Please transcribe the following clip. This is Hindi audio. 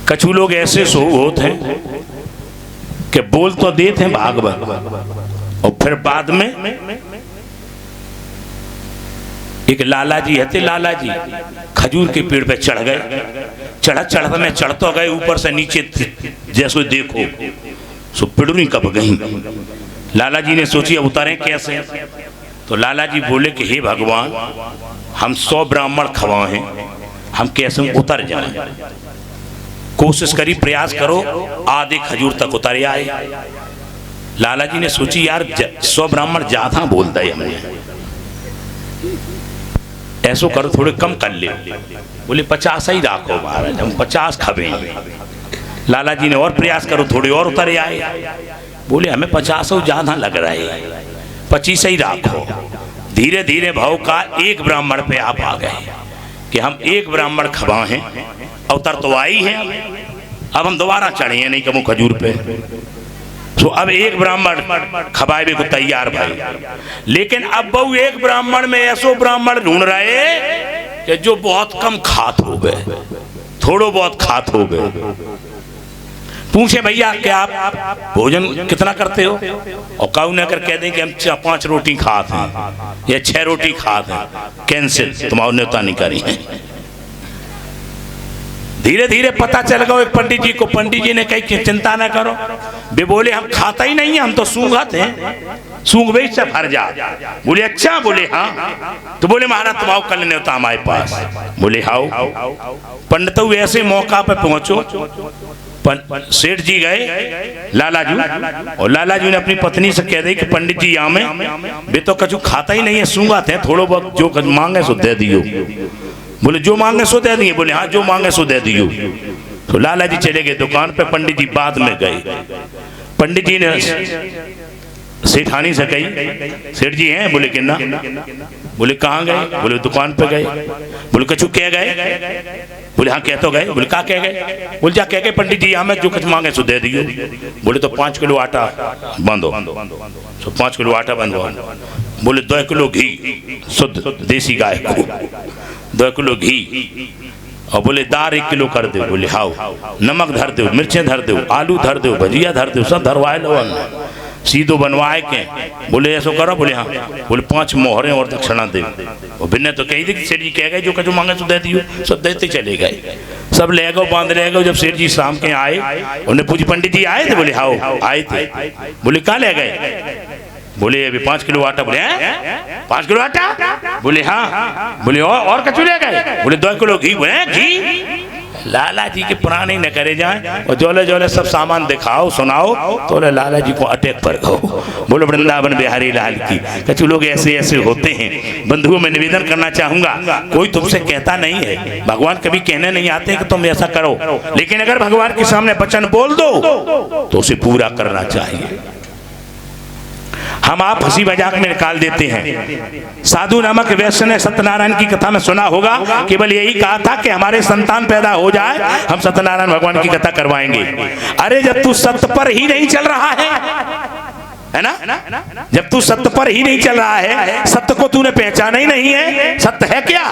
कछु लोग ऐसे सो होते हैं कि बोल तो देते हैं भागवत और फिर बाद में एक लाला जी है, लाला जी खजूर के पेड़ पे चढ़ गए, चढ़त में चढ़ तो गए, ऊपर से नीचे जैसो देखो सो पिड़ुनी कब गई। लाला जी ने सोची अब उतारे कैसे, तो लाला जी बोले कि हे भगवान, हम 100 ब्राह्मण खवाए हैं, हम कैसे उतर जाए। कोशिश करी, प्रयास करो, आधे खजूर तक उतर आए। लाला जी ने सोची यार 100 ब्राह्मण ज्यादा बोलता है, हमने ऐसो करो थोड़े कम कर ले। बोले 50 ही राखो महाराज, हम 50 खबे। लाला जी ने और प्रयास करो, थोड़े और उतर आए। बोले हमें 50 ज्यादा लग रहा है, 25 ही राखो। धीरे धीरे भाव का एक ब्राह्मण पे आप आ गए कि हम एक ब्राह्मण खबा हैं, अवतर तो आई है, अब हम दोबारा चढ़े हैं नहीं कमो खजूर पे। तो अब एक ब्राह्मण खबाए को तैयार भाई, लेकिन अब बहु एक ब्राह्मण में ऐसो ब्राह्मण ढूंढ रहे कि जो बहुत कम खात हो गए, थोड़ो बहुत खात हो गए। पूछे भैया कि आप भोजन कितना करते हो, और काऊ ने अगर कह दें कि हम 5 रोटी खाते हैं या 6 रोटी खाते हैं, कैंसिल, तुम्हारे न्योता नहीं करी है। धीरे धीरे पता चल गया एक पंडित जी को। पंडित जी ने कही कि चिंता न करो। वे बोले हम खाता ही नहीं है, हम तो सूंघत हैं, सूंघ बेच से भर जा। बोले अच्छा, बोले हाँ। तो बोले महाराज तुम्हारा कल न्योता हमारे पास। बोले हाउ। पंडित ऐसे मौका पे पहुंचो, सेठ जी गए लाला जी, और लाला जी ने अपनी पत्नी से कह दी कि पंडित जी यहाँ में वे तो कछु खाता ही नहीं है, सूंघत हैं, थोड़ो बहुत जो मांगे सो दे दियो। बोले जो मांगे सो दे दिए। बोले हाँ जो मांगे सो दे दियो। तो लाला जी चले गए दुकान पे, पंडित जी बाद में गए। पंडित जी ने सेठानी से कही सेठ जी हैं? बोले कि ना। बोले कहाँ गए? बोले दुकान पे गए। बोले कछु कह गए? बोले हाँ कह तो गए। बोले कहाँ कह गए? बोले जा कह गए पंडित जी हमें जो कुछ मांगे सो दे दियो। बोले तो 5 किलो आटा बांधो। तो 5 किलो आटा बांधो। बोले 2 किलो घी शुद्ध देसी गाय को, 2 किलो घी, और बोले दार 1 किलो कर दो। बोले हाउ। नमक धर दो, मिर्चें धर दो, आलू धर दो, भजिया धर दो, सब धरवाए लो सीधो बनवाए के। बोले ऐसो करो। बोले हाँ। बोले 5 मोहरें और दक्षिणा दे। और बिन्ने तो कही थी कि सेठ जी कह गए जो कछु मांगे तो दे दियो। सब देते चले गए, सब ले गए, बांध ले गए। जब सेठ जी शाम के आए, उन्हें पूछी पंडित जी आए थे? बोले हाँ आए थे। बोले कहाँ ले गए? बोले अभी 5 किलो आटा। बोले 5 किलो आटा? बोले हाँ। बोले और कछु ले गए? बोले 2 किलो घी। बोले घी? लाला जी के पुराने न करे जाए, और जोले जोले सब सामान दिखाओ सुनाओ, तो लाला जी को अटैक पर गो। बोलो वृंदावन बिहारी लाल की। कछु लोग ऐसे ऐसे होते हैं। बंधुओं में निवेदन करना चाहूंगा, कोई तुमसे कहता नहीं है, भगवान कभी कहने नहीं आते कि तुम ऐसा करो, लेकिन अगर भगवान के सामने वचन बोल दो तो उसे पूरा करना चाहिए। हम आप हंसी मजाक में निकाल देते हैं। साधु नामक वैश्य ने सत्यनारायण की कथा में सुना होगा, केवल यही कहा था कि हमारे संतान पैदा हो जाए, हम सत्यनारायण भगवान की कथा करवाएंगे। अरे जब तू सत्य पर ही नहीं चल रहा है ना, जब तू सत्य पर ही नहीं चल रहा है, सत्य को तूने पहचाना ही नहीं है, सत्य है क्या?